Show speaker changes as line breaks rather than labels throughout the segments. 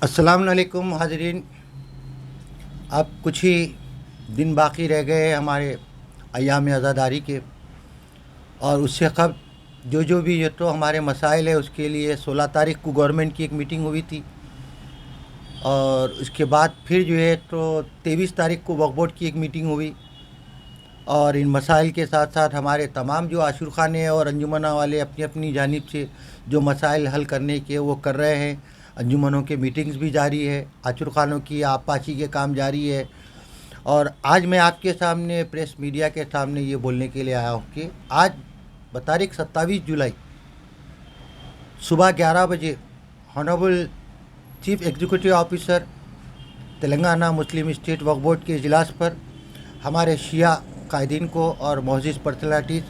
अस्सलाम वालेकुम हाज़रीन। अब कुछ ही दिन बाकी रह गए हैं हमारे अय्याम आज़ादारी के, और उससे कब जो भी ये तो हमारे मसाइल है उसके लिए 16 तारीख को गवर्नमेंट की एक मीटिंग हुई थी, और उसके बाद फिर जो है तो 23 तारीख को वक्फ बोर्ड की एक मीटिंग हुई। और इन मसाइल के साथ साथ हमारे तमाम जो आशूर खाने और अंजुमना वाले अपनी अपनी जानिब से जो मसाइल हल करने के वो कर रहे हैं। अंजुमनों के मीटिंग्स भी जारी है, आशूर खानों की आबपाशी के काम जारी है। और आज मैं आपके सामने प्रेस मीडिया के सामने ये बोलने के लिए आया हूँ कि आज बतारीख 27 जुलाई सुबह 11 बजे honourable chief executive officer Telangana Muslim state Waqf board के इजलास पर हमारे शिया कायदीन को और मोअज़्ज़िज़ पर्सनैलिटीज़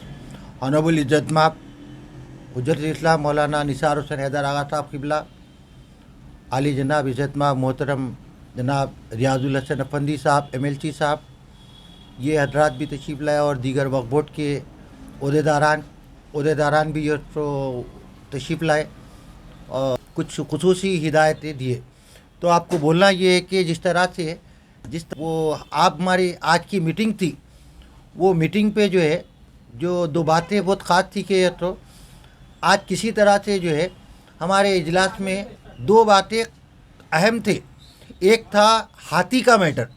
ऑनरेबल इज़्ज़त-माब हुज्जतुल इस्लाम मौलाना निसार हुसैन हैदर आगा साहब क़िबला, आली जनाब इज़्ज़त-माब मोहतरम जनाब रियाजुल हसन अफंदी साहब MLC साहब, ये हजरात भी तशरीफ़ लाए, और दीगर वक्फ बोर्ड के ओहदेदारान भी ये तो तशरीफ़ लाए और कुछ खुसूसी हिदायतें दिए। तो आपको बोलना ये है कि वो आप हमारी आज की मीटिंग थी, वो मीटिंग पे जो है जो दो बातें बहुत ख़ास थी कि तो आज किसी तरह से जो है हमारे इजलास में दो बातें अहम थे। एक था हाथी का मैटर,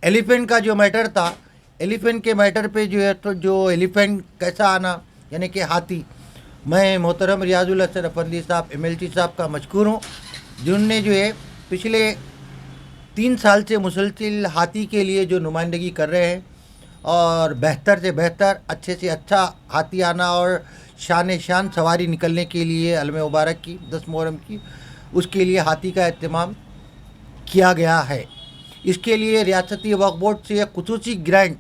एलिफेंट का जो मैटर था, एलिफेंट के मैटर पे जो है तो जो एलिफेंट कैसा आना, यानी कि हाथी। मैं मोहतरम रियाजुल हसन अफंदी साहब MLC साहब का मशकूर हूँ, जिन्होंने जो है पिछले 3 साल से मुसलसिल हाथी के लिए जो नुमाइंदगी कर रहे हैं, और बेहतर से बेहतर अच्छे से अच्छा हाथी आना और शान शान सवारी निकलने के लिए अलम मुबारक की 10 मुहर्रम की, उसके लिए हाथी का एहतमाम किया गया है। इसके लिए रियासती वक्फ बोर्ड से एक खुसूसी ग्रांट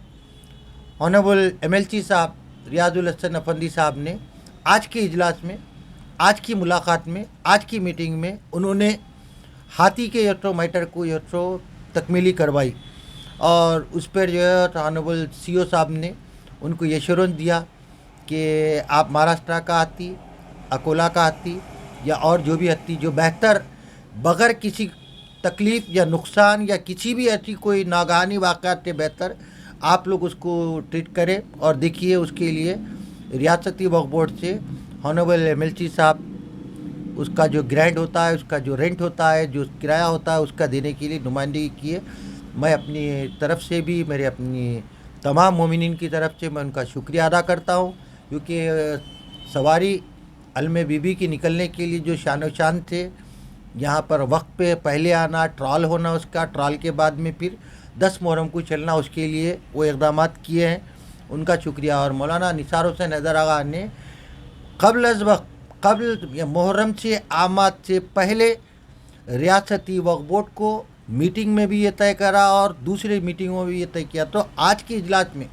ऑनरेबल MLC साहब रियाजुल हसन अफंदी साहब ने आज के इजलास में, आज की मुलाकात में, आज की मीटिंग में उन्होंने हाथी के यट्रो मैटर को यट्रो तकमीली करवाई, और उस पर जो है ऑनरेबल CO साहब ने उनको ये एश्योरेंस दिया कि आप महाराष्ट्र का हाथी, अकोला का हाथी या और जो भी हाथी जो बेहतर बग़ैर किसी तकलीफ़ या नुकसान या किसी भी ऐसी कोई नागहानी वाक़यात से बेहतर आप लोग उसको ट्रीट करें। और देखिए उसके लिए रियासती वक्फ बोर्ड से ऑनरेबल MLC साहब उसका जो ग्रांट होता है, उसका जो रेंट होता है, जो किराया होता है, उसका देने के लिए नुमाइंदगी की है। मैं अपनी तरफ से भी, मेरे अपनी तमाम मोमिनीन की तरफ से मैं उनका शुक्रिया अदा करता हूँ, क्योंकि सवारी अलम बीबी की निकलने के लिए जो शान शान थे, यहाँ पर वक्त पे पहले आना, ट्राल होना, उसका ट्राल के बाद में फिर 10 मुहर्रम को चलना, उसके लिए वो इक़दाम किए हैं, उनका शुक्रिया। और मौलाना निसार हुसैन हैदर आगा ने कबल मुहर्रम से आमाद से पहले रियासती वक्फ बोर्ड को मीटिंग में भी ये तय करा और दूसरे मीटिंगों में भी ये तय किया। तो आज के इजलास में,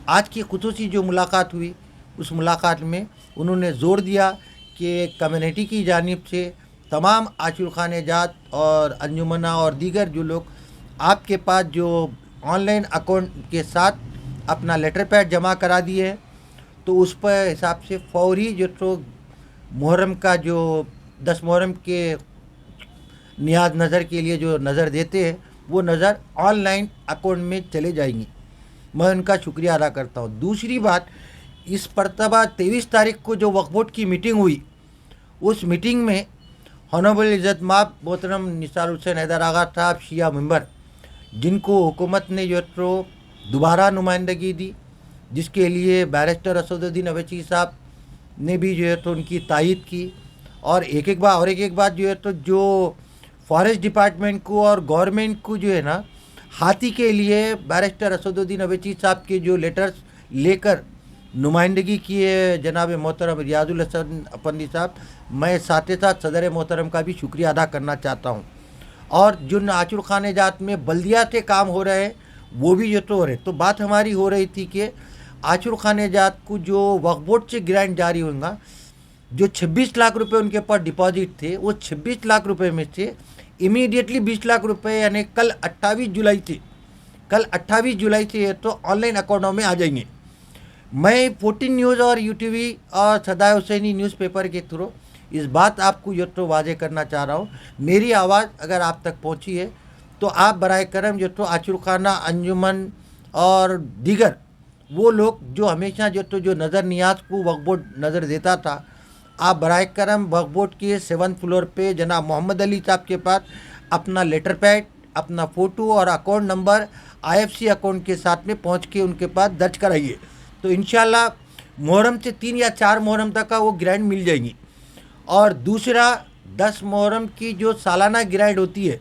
आज की खुसूसी जो मुलाकात हुई, उस मुलाकात में उन्होंने ज़ोर दिया कि कम्युनिटी की जानिब से तमाम आशूर खाने जात और अंजुमना और दीगर जो लोग आपके पास जो ऑनलाइन अकाउंट के साथ अपना लेटर पैड जमा करा दिए हैं, तो उस पर हिसाब से फौरी जो तो मुहर्रम का जो 10 मुहर्रम के नियाज नज़र के लिए जो नज़र देते हैं, वो नज़र ऑनलाइन अकाउंट में चले जाएंगी। मैं उनका शुक्रिया अदा करता हूँ। दूसरी बात, इस मरतबा 23 तारीख को जो वक्फ बोर्ड की मीटिंग हुई, उस मीटिंग में ऑनरेबल इज़्ज़त-माब मोहतरम निसार हुसैन हैदर आगा साहब शिया मेंबर, जिनको हुकूमत ने जो तो दोबारा नुमाइंदगी दी, जिसके लिए बैरिस्टर असदुद्दीन अवैसी साहब ने भी जो है तो उनकी तायीद की, और एक एक बात जो है तो जो फॉरेस्ट डिपार्टमेंट को और गवर्नमेंट को जो है ना, हाथी के लिए बैरिस्टर असदुद्दीन अवैसी साहब के जो लेटर्स लेकर नुमाइंदगी किए जनाब मोहतरम रियाजुल हसन अफंदी साहब, मैं साथ ही साथ सदर मोहतरम का भी शुक्रिया अदा करना चाहता हूँ। और जो आशूर खाने जात में बल्दिया से काम हो रहे हैं, वो भी ये तो हो रहे। तो बात हमारी हो रही थी कि आशूर खाने जात को जो वक्फ बोर्ड से ग्रांट जारी होगा, जो 26 लाख रुपए उनके पास डिपॉजिट थे, वो 26 लाख रुपए में से इमीडिएटली 20 लाख रुपए यानी कल 28 जुलाई से ये तो ऑनलाइन अकाउंटों में आ जाएंगे। मैं 14 न्यूज़ और UTV और सदाए हुसैनी न्यूज़पेपर के थ्रू इस बात आपको जो तो वाजे करना चाह रहा हूँ। मेरी आवाज़ अगर आप तक पहुँची है तो आप बराए करम जो तो आचुरखाना अंजुमन और दीगर वो लोग जो हमेशा जो नज़र नियाज को वक्फ बोर्ड नज़र देता था, आप बराए करम वक्फ बोर्ड के 7th फ्लोर पे जनाब मोहम्मद अली साहब के पास अपना लेटर पैड, अपना फ़ोटो और अकाउंट नंबर IFC अकाउंट के साथ में पहुंच के उनके पास दर्ज कराइए। तो इंशाल्लाह मुहर्रम से 3 या 4 मुहर्रम तक का वो ग्रांट मिल जाएगी। और दूसरा 10 मुहर्रम की जो सालाना ग्रांट होती है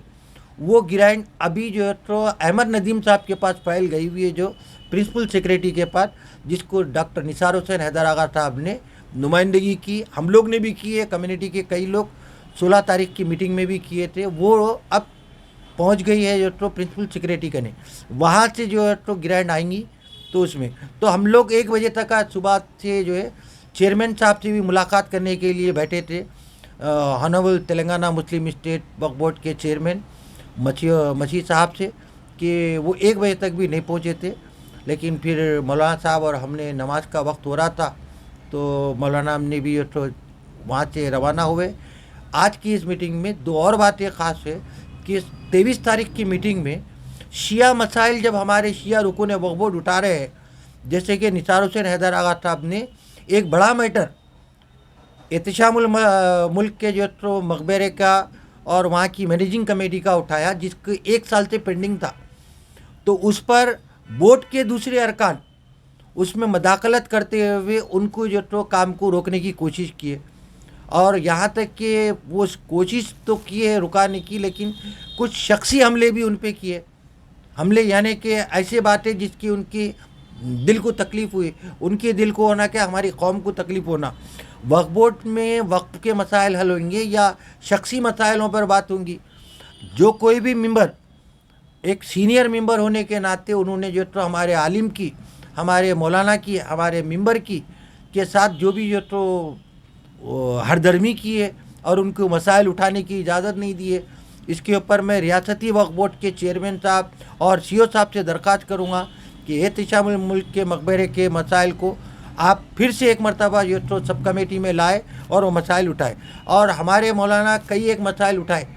वो ग्रांट अभी जो है तो अहमद नदीम साहब के पास फाइल गई हुई है, जो प्रिंसिपल सेक्रेटरी के पास, जिसको डॉक्टर निसार हुसैन हैदर आगा साहब ने नुमाइंदगी की, हम लोग ने भी की है, कम्युनिटी के कई लोग 16 तारीख की मीटिंग में भी किए थे। वो अब पहुंच गई है जो तो प्रिंसिपल सेक्रेटरी का, नहीं वहाँ से जो है तो ग्रांट आएंगी। तो उसमें तो हम लोग 1 बजे तक आज सुबह से जो है चेयरमैन साहब से भी मुलाकात करने के लिए बैठे थे। Honourable Telangana Muslim state Waqf board के चेयरमैन मछी साहब से, कि वो 1 बजे तक भी नहीं पहुँचे थे। लेकिन फिर मौलाना साहब और हमने नमाज का वक्त हो रहा था तो मौलाना हमने भी तो वहाँ से रवाना हुए। आज की इस मीटिंग में 2 और बातें ख़ास है कि 23 तारीख की मीटिंग में शिया मसाइल जब हमारे शिया रुकून वक्फ बोर्ड उठा रहे हैं, जैसे कि निसार हुसैन हैदर आगा साहब ने एक बड़ा मैटर एहतशामुल मुल्क के जो तो मकबरे का और वहाँ की मैनेजिंग कमेटी का उठाया, जिसको 1 साल से पेंडिंग था। तो उस पर बोर्ड के दूसरे अरकान उसमें मदाखलत करते हुए उनको जो तो काम को रोकने की कोशिश किए, और यहाँ तक कि वो कोशिश तो की है रुकाने की, लेकिन कुछ शख्सी हमले भी उन पे किए। हमले यानी कि ऐसे बातें जिसकी उनकी दिल को तकलीफ़ हुई, उनके दिल को होना क्या, हमारी कौम को तकलीफ़ होना। वक्फ बोर्ड में वक्फ के मसाइल हल होंगे या शख्सी मसाइलों पर बात होंगी। जो कोई भी मेंबर एक सीनियर मेंबर होने के नाते उन्होंने जो तो हमारे आलिम की, हमारे मौलाना की, हमारे मेंबर की के साथ जो भी जो तो हरदर्मी की है और उनको मसाइल उठाने की इजाज़त नहीं दी है। इसके ऊपर मैं रियासती वक्फ बोर्ड के चेयरमैन साहब और CO साहब से दरख्वास्त करूँगा कि एहतशामुल मुल्क के मकबरे के मसाइल को आप फिर से एक मरतबा जो तो सब कमेटी में लाए और वो मसाइल उठाए। और हमारे मौलाना कई एक मसाइल उठाए,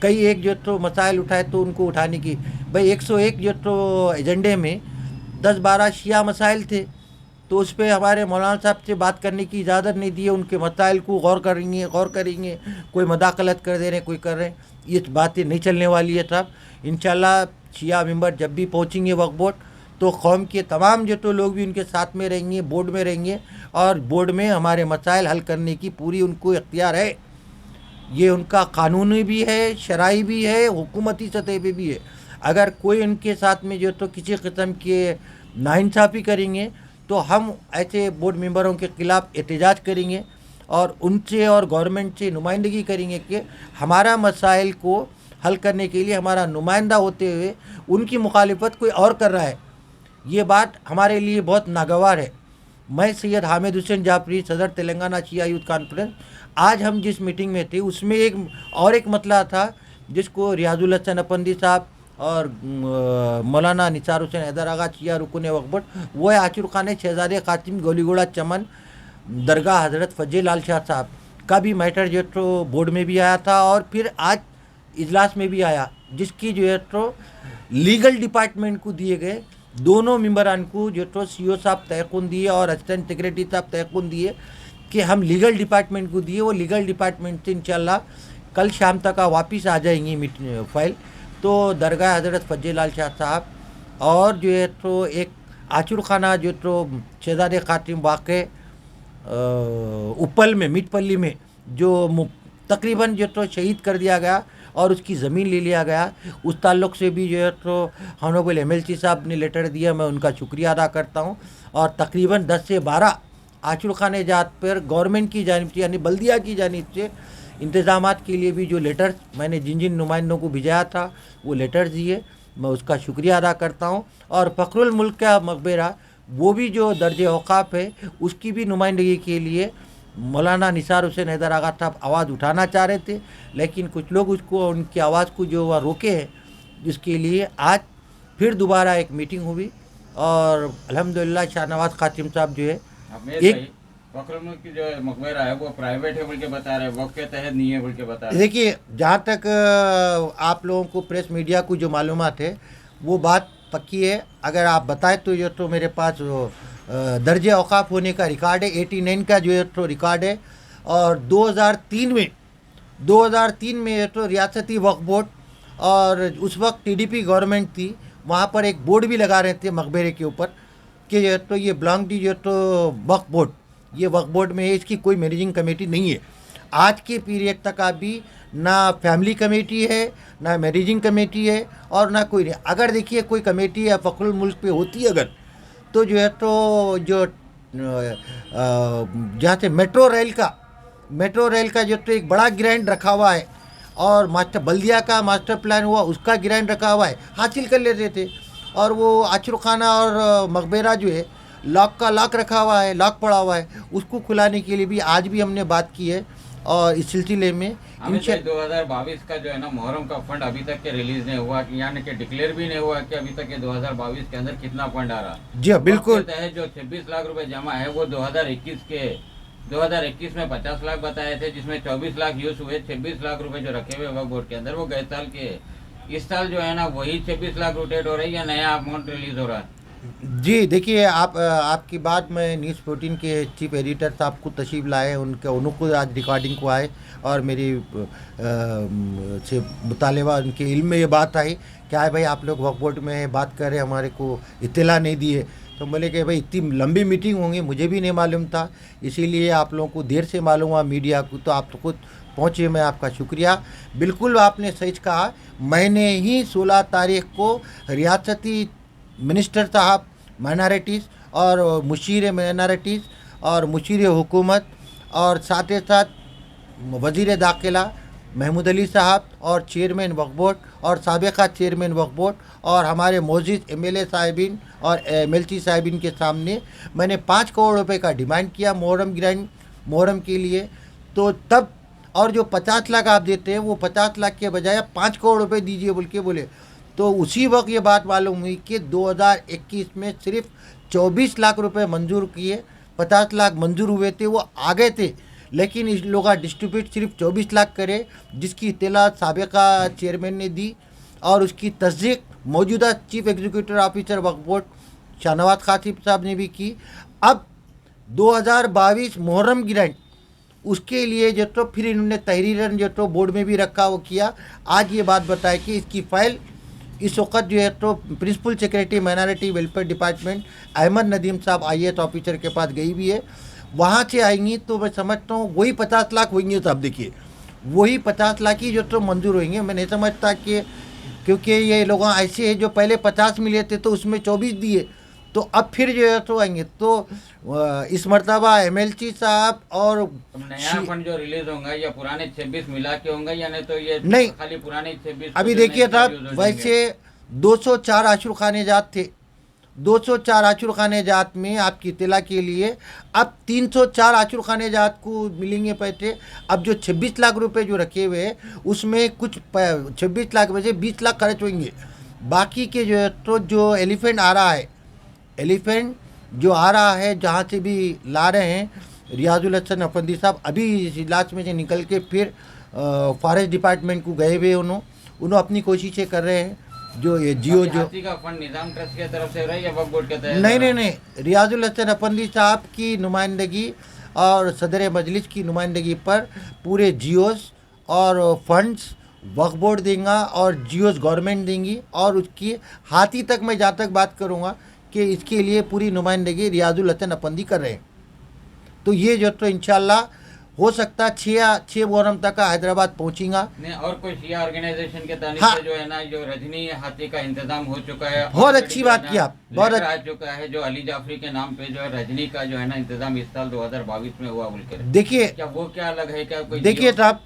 कई एक जो तो मसाइल उठाए, तो उनको उठाने की भाई 101 जो तो एजेंडे में 10-12 शिया मसाइल थे, तो उस पर हमारे मौलाना साहब से बात करने की इजाज़त नहीं दी है। उनके मसाइल को गौर करेंगे, कोई मदाखलत कर दे रहे हैं, कोई कर रहे हैं, ये बातें नहीं चलने वाली है साहब। इंशाल्लाह शिया मेंबर जब भी पहुंचेंगे वक्फ बोर्ड तो कौम के तमाम जो तो लोग भी उनके साथ में रहेंगे, बोर्ड में रहेंगे, और बोर्ड में हमारे मसाइल हल करने की पूरी उनको इख्तियार है। ये उनका कानूनी भी है, शरई भी है, हुकूमती सतह पे भी है। अगर कोई उनके साथ में जो तो किसी किस्म के नाइंसाफ़ी करेंगे तो हम ऐसे बोर्ड मेंबरों के ख़िलाफ़ एहतजाज करेंगे और उनसे और गवर्नमेंट से नुमाइंदगी करेंगे कि हमारा मसाइल को हल करने के लिए हमारा नुमाइंदा होते हुए उनकी मुखालिफत कोई और कर रहा है। ये बात हमारे लिए बहुत नागवार है। मैं सैयद हामिद हुसैन जाफरी, सदर तेलंगाना शिया यूथ कॉन्फ्रेंस, आज हम जिस मीटिंग में थे उसमें एक मतला था जिसको रियाजुल हसन अपंदी साहब और मौलाना निसार हुसैन हैदर आगा शिया रुकून वक्फ बोर्ड, वो है आचुर खाने शहजादे कासिम गोलीगोड़ा चमन दरगाह हज़रत फजल लाल शाह साहब का भी मैटर जो तो बोर्ड में भी आया था और फिर आज इजलास में भी आया, जिसकी जो है तो लीगल डिपार्टमेंट को दिए गए दोनों मेंबरान को जो तो CO साहब तयक़ुन दिए और असिस्टेंट सेक्रेटरी साहब तयक़ुन दिए कि हम लीगल डिपार्टमेंट को दिए। वो लीगल डिपार्टमेंट से इंशाल्लाह कल शाम तक वापस आ जाएंगी फाइल। तो दरगाह हज़रत फजल लाल शाह साहब और जो है तो एक आचुर खाना जो तो शहजादे कासिम वाक़े उपल में मिटपल्ली में जो तकरीबन जो तो शहीद कर दिया गया और उसकी ज़मीन ले लिया गया, उस ताल्लुक़ से भी जो है तो हॉनरेबल MLC साहब ने लेटर दिया, मैं उनका शुक्रिया अदा करता हूँ। और तकरीबन 10 से 12 आचुर खाने जात पर गवर्नमेंट की जानिब से यानी बल्दिया की जानिब से इंतज़ामात के लिए भी जो लेटर मैंने जिन जिन नुमाइंदों को भिजाया था वो लेटर दिए, मैं उसका शुक्रिया अदा करता हूँ। और फ़ख्रुल मुल्क का मकबरा वो भी जो दर्जे औकाफ़ है उसकी भी नुमाइंदगी के लिए मौलाना निसार हुसैन हैदर आगा साहब आवाज़ उठाना चाह रहे थे, लेकिन कुछ लोग उसको उनकी आवाज़ को जो वह रोके हैं, जिसके लिए आज फिर दोबारा एक मीटिंग हुई और अल्हम्दुलिल्लाह शाहनवाज कासिम साहब जो है एक
फखरुल मुल्क की जो मकबरा है वो प्राइवेट है बोल के बता रहे हैं, वक्त के तहत नहीं है बोल के बता रहे हैं।
देखिए, जहाँ तक आप लोगों को प्रेस मीडिया को जो मालूमात है वो बात पक्की है। अगर आप बताएं तो ये तो मेरे पास दर्ज औकाफ होने का रिकॉर्ड है, 89 का जो है तो रिकॉर्ड है। और 2003 में ये तो रियासती वक्फ बोर्ड, और उस वक्त टीडीपी गवर्नमेंट थी, वहाँ पर एक बोर्ड भी लगा रहे थे मकबरे के ऊपर कि जो तो ये बिलोंग टू जो तो वक्फ बोर्ड, ये वक्फ बोर्ड में है, इसकी कोई मैनेजिंग कमेटी नहीं है। आज के पीरियड तक अभी ना फैमिली कमेटी है, ना मैनेजिंग कमेटी है, और ना कोई नहीं। अगर देखिए कोई कमेटी या फखरुल मुल्क पे होती अगर, तो जो है तो जो जहाँ से मेट्रो रेल का जो तो एक बड़ा ग्रैंड रखा हुआ है, और मास्टर बल्दिया का मास्टर प्लान हुआ उसका ग्रैंड रखा हुआ है, हासिल कर लेते थे। और वो आशुरखाना और मकबरा जो है लॉक का लॉक रखा हुआ है, लॉक पड़ा हुआ है, उसको खुलाने के लिए भी आज भी हमने बात की है। और इस सिलसिले में
हमें 2022 का जो है ना मुहर्रम का फंड अभी तक के रिलीज नहीं हुआ, यानी कि डिक्लेयर भी नहीं हुआ कि अभी तक के 2022 के अंदर कितना फंड आ रहा।
जी हाँ, बिल्कुल।
है जो 26 लाख रुपए जमा है वो 2021 में 50 लाख बताए थे, जिसमें 24 लाख यूज हुए। 26 लाख रुपए जो रखे हुए वक्फ बोर्ड के अंदर वो गए साल के, इस साल जो है ना वही 26 लाख रोटेट हो रही है, नया अमाउंट रिलीज हो रहा है।
जी देखिए, आपकी बात में न्यूज़ 14 के चीफ एडिटर साहब को तशरीफ लाए, उनको आज रिकॉर्डिंग को आए और मेरी से मुतालिबा उनके इल्म में ये बात आई, क्या है भाई आप लोग वक्फ बोर्ड में बात कर रहे हैं, हमारे को इत्तला नहीं दी है। तो बोले कि भाई इतनी लंबी मीटिंग होंगी, मुझे भी नहीं मालूम था, इसीलिए आप लोगों को देर से मालूम हुआ मीडिया को, तो आप तो खुद पहुँचे, मैं आपका शुक्रिया। बिल्कुल आपने सच कहा, मैंने ही 16 तारीख को रियासती मिनिस्टर साहब माइनॉरिटीज़ और मुशीर माइनॉरिटीज़ और मुशीर हुकूमत और साथ ही साथ वज़ीर दाखिला महमूद अली साहब और चेयरमैन वक्फ बोर्ड और साबिक़ा चेयरमैन वक्फ बोर्ड और हमारे मौजूद एमएलए साहिबीन और एमएलसी साहिबीन के सामने मैंने 5 करोड़ रुपए का डिमांड किया मुहर्रम के लिए। तो तब, और जो 50 लाख आप देते हैं वो 50 लाख के बजाय 5 करोड़ रुपए दीजिए बोल के बोले। तो उसी वक्त ये बात मालूम हुई कि 2021 में सिर्फ 24 लाख रुपए मंजूर किए, 50 लाख मंजूर हुए थे, वो आगे थे, लेकिन इस लोग डिस्ट्रीब्यूट सिर्फ 24 लाख करे, जिसकी इत्तला साबिक़ा चेयरमैन ने दी और उसकी तस्दीक मौजूदा चीफ एग्जीक्यूटिव ऑफिसर वक्फ बोर्ड शाहनवाज खासिब साहब ने भी की। अब 2022 मुहर्रम ग्रांट, उसके लिए जो तो फिर इन्होंने तहरीरन जो तो बोर्ड में भी रखा वो किया। आज ये बात बताए कि इसकी फ़ाइल इस वक्त जो है तो principal secretary minority welfare department Ahmad Nadeem साहब IAS ऑफिसर के पास गई भी है, वहाँ से आएंगी तो मैं समझता हूँ वही 50 लाख होंगे साहब। देखिए वही 50 लाख ही जो तो मंजूर होंगे। मैं नहीं समझता कि, क्योंकि ये लोग ऐसे हैं जो पहले 50 मिले थे तो उसमें 24 दिए, तो अब फिर जो है तो आएंगे। तो इस मरतबा MLC साहब और
नया फंड जो रिलीज होंगे या पुराने 26 मिला के होंगे, या नहीं तो ये
नहीं,
खाली पुराने 26?
अभी देखिए साहब, वैसे 204 आशुर खाने जात थे, 204 आशुर खाने जात में आपकी इत्तला के लिए अब 304 आशुर खाने जात को मिलेंगे पैसे। अब जो 26 लाख रुपए जो रखे हुए हैं उसमें कुछ 26 लाख में से 20 लाख खर्च होंगे, बाकी के जो है तो जो एलिफेंट आ रहा है, एलिफेंट जो आ रहा है जहाँ से भी ला रहे हैं, रियाजुल हसन अफंदी साहब अभी इस इलाज में से निकल के फिर फॉरेस्ट डिपार्टमेंट को गए हुए, उन्होंने अपनी कोशिशें कर रहे हैं। जो ये जियो जो
का फंड निजाम ट्रस्ट की तरफ से रहा है या वक्फ बोर्ड के तहत?
नहीं, रियाजुल हसन अफंदी साहब की नुमाइंदगी और सदर मजलिस की नुमाइंदगी पर पूरे जियोस और फंड्स वक्फ बोर्ड देगा और जियोस गवर्नमेंट देंगी, और उसकी हाथी तक मैं जहाँ तक बात करूँगा कि इसके लिए पूरी नुमाइंदगी रियाजुल हसन अफंदी कर रहे हैं। तो ये जो तो इंशाल्लाह हो सकता है 6 मुहर्रम तक हैदराबाद पहुंचेगा।
और कोई शिया ऑर्गेनाइजेशन के तानी
हाँ,
से जो है ना जो रजनी हाथी का इंतजाम हो चुका है।
बहुत अच्छी बात की आप, बहुत
आ चुका है जो अली जाफरी के नाम पे जो है रजनी का जो है ना इंतजाम इस साल 2022 में हुआ बोल के।
देखिए
क्या वो क्या अलग है क्या कोई?
देखिए साहब,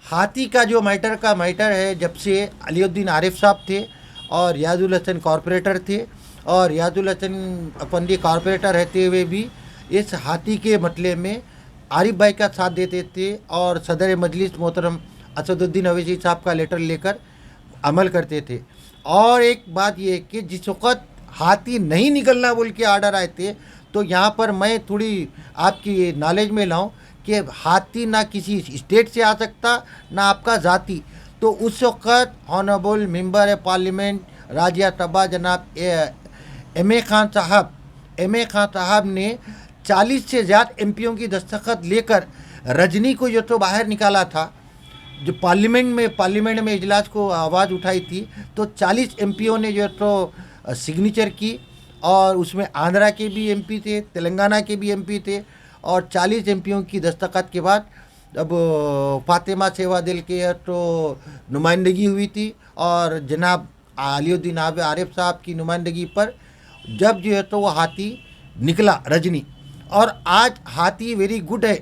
हाथी का जो मैटर है, जब से अलीउद्दीन आरिफ साहब थे और रियाजुल हसन कॉरपोरेटर थे, और रियाजुल हसन अफंदी कॉरपोरेटर रहते हुए भी इस हाथी के मसले में आरिफ भाई का साथ देते थे और सदर मजलिस मोहतरम असदुद्दीन अवैसी साहब का लेटर लेकर अमल करते थे। और एक बात ये कि जिस वक़्त हाथी नहीं निकलना बोल के आर्डर आए थे, तो यहाँ पर मैं थोड़ी आपकी नॉलेज में लाऊं कि हाथी ना किसी स्टेट से आ सकता ना आपका जाति। तो उस वक्त ऑनरेबल मेंबर है पार्लियामेंट राज्यसभा जनाब एम ए खान साहब ने 40 से ज़्यादा एमपीओं की दस्तखत लेकर रजनी को जो तो बाहर निकाला था। जो पार्लियामेंट में इजलास को आवाज़ उठाई थी, तो 40 एमपीओ ने जो तो सिग्नेचर की, और उसमें आंध्रा के भी एमपी थे, तेलंगाना के भी एमपी थे, और 40 एमपीओं की दस्तखत के बाद अब फातिमा सेवादिल के तो नुमाइंदगी हुई थी, और जनाब अलीउद्दीन आरिफ साहब की नुमाइंदगी पर जब जो है तो वो हाथी निकला रजनी, और आज हाथी वेरी गुड है।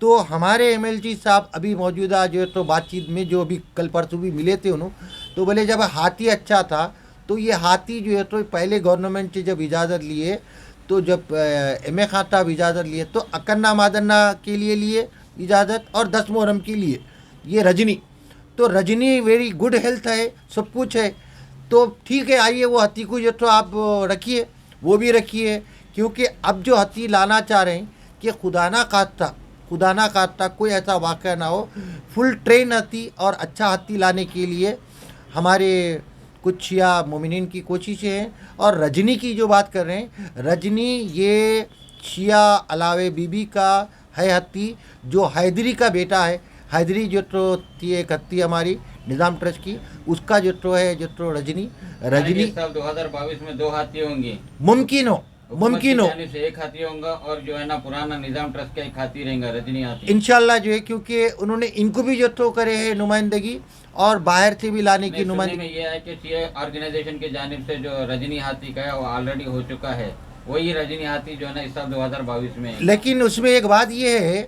तो हमारे एमएलजी साहब अभी मौजूदा जो है तो बातचीत में जो अभी कल परसों भी मिले थे उन्होंने, तो बोले जब हाथी अच्छा था तो ये हाथी जो है तो पहले गवर्नमेंट से जब इजाज़त लिए, तो जब एम ए खान साहब इजाज़त लिए तो अकन्ना मादन्ना के लिए इजाज़त, और 10 मुहर्रम के लिए ये रजनी। तो रजनी वेरी गुड हेल्थ है, सब कुछ है। तो ठीक है, आइए वो हाथी को जो तो आप रखिए, वो भी रखिए, क्योंकि अब जो हाथी लाना चाह रहे हैं कि खुदा ना खास्ता कोई ऐसा वाक़या ना हो। फुल ट्रेन हाथी और अच्छा हाथी लाने के लिए हमारे कुछ शिया मोमिनीन की कोशिशें हैं। और रजनी की जो बात कर रहे हैं, रजनी ये शिया अलावे बीबी का है हाथी, जो हैदरी का बेटा है। हैदरी जो तो थी एक हत्ती हमारी निज़ाम ट्रस्ट की, उसका जो तो है जो तो रजनी
2022 में 2 हाथी होंगे,
मुमकिन हो
से एक हाथी होगा, और जो है ना पुराना निज़ाम ट्रस्ट का एक हाथी रहेगा, रजनी हाथी
इंशाल्लाह जो है, क्योंकि उन्होंने इनको भी जो तो करे है नुमाइंदगी, और बाहर से भी लाने की नुमाइंदगी
में ये है कि सीए ऑर्गेनाइजेशन की जानिब से जो रजनी हाथी का है वो ऑलरेडी हो चुका है, वही रजनी हाथी जो है ना इस साल 2022 में।
लेकिन उसमें एक बात ये है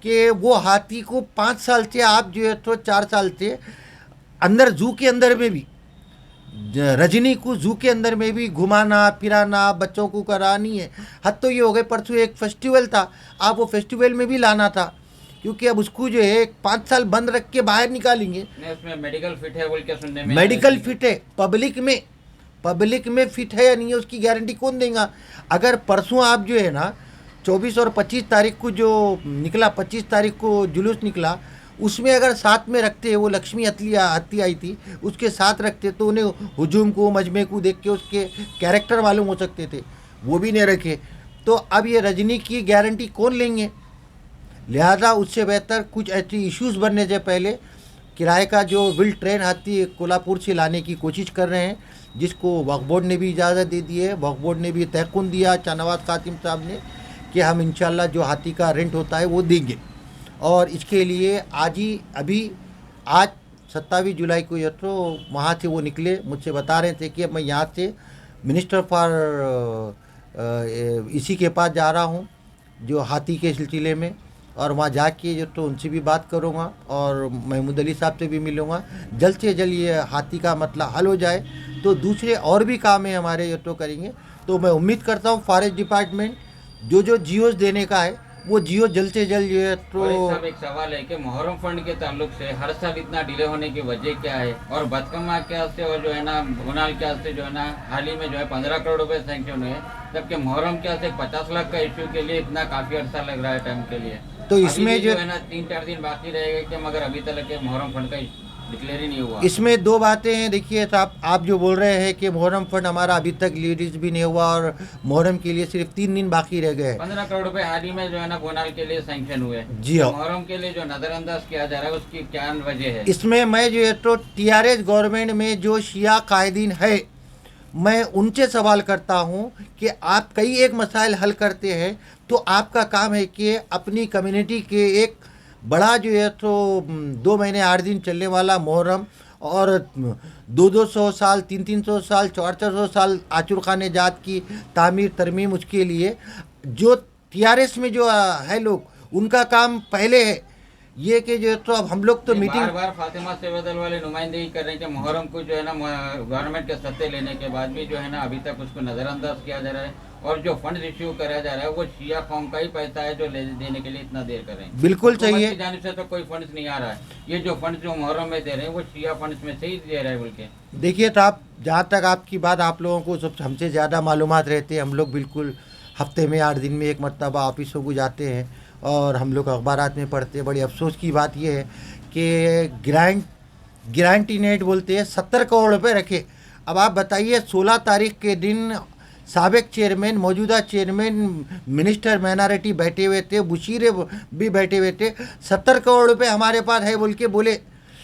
कि वो हाथी को 5 साल से आप जो है तो 4 साल से अंदर जू के अंदर में भी रजनी को जू के अंदर में भी घुमाना फिराना बच्चों को करानी है। हद तो ये हो गए, परसों एक फेस्टिवल था, आप वो फेस्टिवल में भी लाना था, क्योंकि अब उसको जो है 5 साल बंद रख के बाहर निकालेंगे।
उसमें मेडिकल फिट है बोल के सुनने में,
मेडिकल फिट है, पब्लिक में फिट है या नहीं है उसकी गारंटी कौन देगा। अगर परसों आप जो है ना 24 और 25 तारीख को जो निकला, 25 तारीख को जुलूस निकला, उसमें अगर साथ में रखते, वो लक्ष्मी हत्ती आई थी उसके साथ रखते, तो उन्हें हुजूम को मजमे को देख के उसके कैरेक्टर मालूम हो सकते थे, वो भी नहीं रखे। तो अब ये रजनी की गारंटी कौन लेंगे। लिहाजा उससे बेहतर कुछ ऐसे इश्यूज़ बनने से पहले किराए का जो विल ट्रेन हाथी कोल्हापुर से लाने की कोशिश कर रहे हैं, जिसको वक्फ बोर्ड ने भी इजाज़त दे दी है। वक्फ बोर्ड ने भी तयक़ुन दिया शाहनवाज़ कासिम साहब ने कि हम इंशाल्लाह जो हाथी का रेंट होता है वो देंगे, और इसके लिए आज 27 जुलाई को ये तो वहाँ से वो निकले, मुझसे बता रहे थे कि मैं यहाँ से मिनिस्टर फॉर इसी के पास जा रहा हूँ जो हाथी के सिलसिले में, और वहाँ जाके जो तो उनसे भी बात करूँगा और महमूद अली साहब से भी मिलूँगा। जल्द से जल्द ये हाथी का मसला हल हो जाए तो दूसरे और भी काम है हमारे ये तो करेंगे। तो मैं उम्मीद करता हूँ फॉरेस्ट डिपार्टमेंट जो जियोज़ देने का है वो जियो जल्द से जल्द ये तो।
एक सवाल है कि मुहर्रम फंड के ताल्लुक से हर साल इतना डिले होने की वजह क्या है, और बदकमा के हस्ते और जो है ना भुनाल के हस्ते जो है ना हाल ही में जो है 15 करोड़ रुपए सैंक्शन हुए, जबकि मुहर्रम के हस्ते 50 लाख का इश्यू के लिए इतना काफी अर्सा लग रहा है टाइम के लिए।
तो इसमें जो
है ना 3-4 दिन बाकी रहेगा कि मगर अभी तक के मुहर्रम फंड का डिक्लेयर ही नहीं हुआ।
इसमें 2 बातें हैं। देखिए साहब, आप जो बोल रहे हैं कि मुहर्रम फंड हमारा अभी तक रिलीज भी नहीं हुआ और मुहर्रम के लिए सिर्फ 3 दिन बाकी रह गए।
15 करोड़ रुपए हाल ही में जो है ना बोनाल के लिए सैंक्शन हुए।
जी हाँ,
मुहर्रम के लिए जो नजरअंदाज किया जा रहा है उसकी क्या वजह है।
इसमें मैं जो है तो टीआरएस गवर्नमेंट में जो शिया कायदीन है, मैं उनसे सवाल करता हूं कि आप कई एक मसाइल हल करते हैं, तो आपका काम है कि अपनी कम्युनिटी के एक बड़ा जो है तो 2 महीने 8 दिन चलने वाला मुहर्रम और 200 साल 300 साल 400 साल आचुर खाने जात की तामीर तरमीम, उसके लिए जो टीआरएस में जो है लोग उनका काम पहले है ये कि जो तो अब हम लोग तो मीटिंग
बार फातिमा सेवादल वाले नुमाइंदगी कर रहे हैं कि मुहर्रम को जो है ना गवर्नमेंट के सत्ते लेने के बाद भी जो है ना अभी तक उसको नजरअंदाज किया जा रहा है, और जो फंड इश्यू करा जा रहा है वो शिया कौम का ही पैसा है जो देने के लिए इतना देर कर रहे हैं।
बिल्कुल चाहिए,
जाने से तो कोई फंड नहीं आ रहा है। ये जो फंड जो मुहर्रम में दे रहे हैं वो शिया फंड में से ही दे रहे हैं बोल के।
देखिए साहब, जहाँ तक आपकी बात, आप लोगों को सब हमसे ज़्यादा मालूमात रहते हैं, हम लोग बिल्कुल हफ्ते में 8 दिन में एक मरतबा ऑफिसों को जाते हैं और हम लोग अखबारात में पढ़ते हैं। बड़ी अफसोस की बात यह है कि गारंटी नेट बोलते हैं 70 करोड़ रुपए रखे। अब आप बताइए 16 तारीख के दिन साबिक चेयरमैन, मौजूदा चेयरमैन, मिनिस्टर माइनॉरिटी बैठे हुए थे, बुशीरे भी बैठे हुए थे। 70 करोड़ रुपए हमारे पास है बोल के बोले,